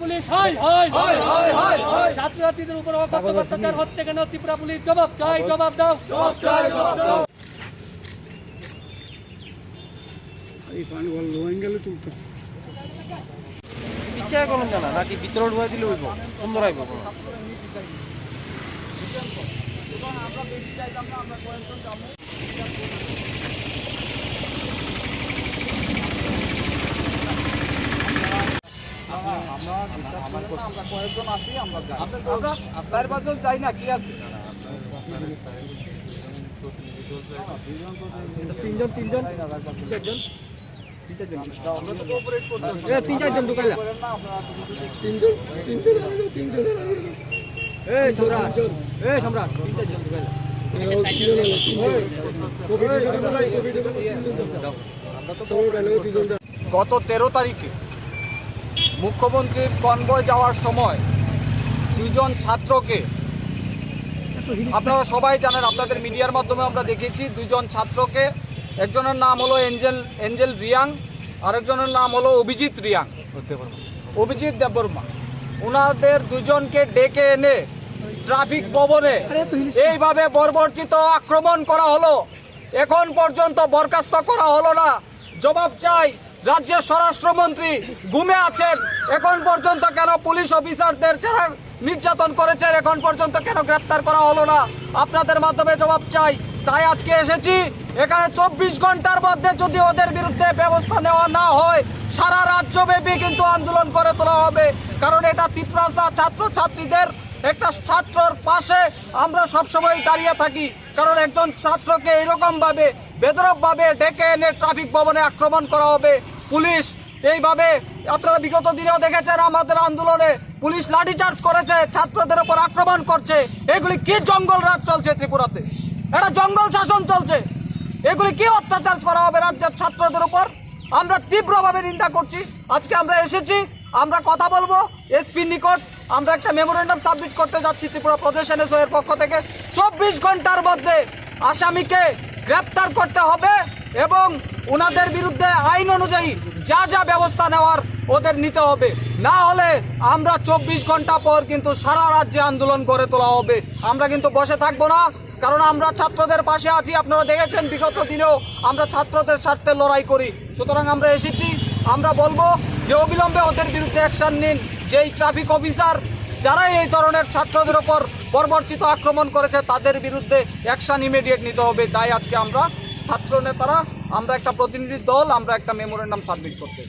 Police ছাত্রছাত্রীদের উপর অকথ্য অত্যাচার হচ্ছে কেন? ত্রিপুরা পুলিশ জবাব চাই, জবাব দাও। ইচ্ছা করুন জানা নাকি ভিতরে ঢুয়াই দিলে হইব সুন্দর হইব। কয়েকজন আছি, আমরা 4-5 জন যাই না, কি আছে? তিনজন ঢুকাইলা সম্রাট গত 13 তারিখে মুখ্যমন্ত্রীর কনভয় যাওয়ার সময় 2 জন ছাত্রকে, আপনারা সবাই জানেন, আপনাদের মিডিয়ার মাধ্যমে আমরা দেখেছি, 2 জন ছাত্রকে, একজনের নাম হলো এঞ্জেল রিয়াং, আরেকজনের নাম হলো অভিজিৎ দেববর্মা। ওনাদের 2 জনকে ডেকে এনে ট্রাফিক ভবনে এইভাবে বর্বরচিত আক্রমণ করা হলো। এখন পর্যন্ত বরখাস্ত করা হলো না। জবাব চাই। রাজ্যের স্বরাষ্ট্রমন্ত্রী ঘুমে আছেন, এখন পর্যন্ত কেন পুলিশ অফিসারদের যারা নির্যাতন করেছেন এখন পর্যন্ত কেন গ্রেপ্তার করা হলো না? আপনাদের মাধ্যমে জবাব চাই। তাই আজকে এসেছি এখানে। 24 ঘন্টার মধ্যে যদি ওদের বিরুদ্ধে ব্যবস্থা নেওয়া না হয়, সারা রাজ্যব্যাপী কিন্তু আন্দোলন করে তোলা হবে। কারণ এটা ত্রিপুরা ছাত্রছাত্রীদের, একটা ছাত্রর পাশে আমরা সবসময় দাঁড়িয়ে থাকি। কারণ একজন ছাত্রকে এরকম ভাবে বেদরকভাবে ডেকে এনে ট্রাফিক ভবনে আক্রমণ করা হবে। পুলিশ এইভাবে, আপনারা বিগত দিনেও দেখেছেন আমাদের আন্দোলনে পুলিশ লাঠিচার্জ করেছে, ছাত্রদের উপর আক্রমণ করছে। এগুলি কি জঙ্গল রাজ চলছে ত্রিপুরাতে? এটা জঙ্গল শাসন চলছে। এগুলি কি অত্যাচার করা হবে রাজ্যের ছাত্রদের উপর? আমরা তীব্রভাবে নিন্দা করছি। আজকে আমরা এসেছি, আমরা কথা বলবো এসপির নিকট। আমরা একটা মেমোরেন্ডাম সাবমিট করতে যাচ্ছি ত্রিপুরা প্রদেশ এনএসও এর পক্ষ থেকে। 24 ঘন্টার মধ্যে আসামিকে গ্রেপ্তার করতে হবে এবং ওনাদের বিরুদ্ধে আইন অনুযায়ী যা যা ব্যবস্থা নেওয়ার ওদের নিতে হবে। না হলে আমরা 24 ঘন্টা পর কিন্তু সারা রাজ্যে আন্দোলন করে তোলা হবে। আমরা কিন্তু বসে থাকবো না, কারণ আমরা ছাত্রদের পাশে আছি। আপনারা দেখেছেন বিগত দিনেও আমরা ছাত্রদের স্বার্থে লড়াই করি। সুতরাং আমরা এসেছি, আমরা বলবো যে অবিলম্বে ওদের বিরুদ্ধে অ্যাকশন নিন। যেই ট্রাফিক অফিসার যারা এই ধরনের ছাত্রদের ওপর বর্বরচিত আক্রমণ করেছে তাদের বিরুদ্ধে অ্যাকশন ইমিডিয়েট নিতে হবে। তাই আজকে আমরা ছাত্র নেতারা, আমরা একটা প্রতিনিধি দল, আমরা একটা মেমোরেন্ডাম সাবমিট করতে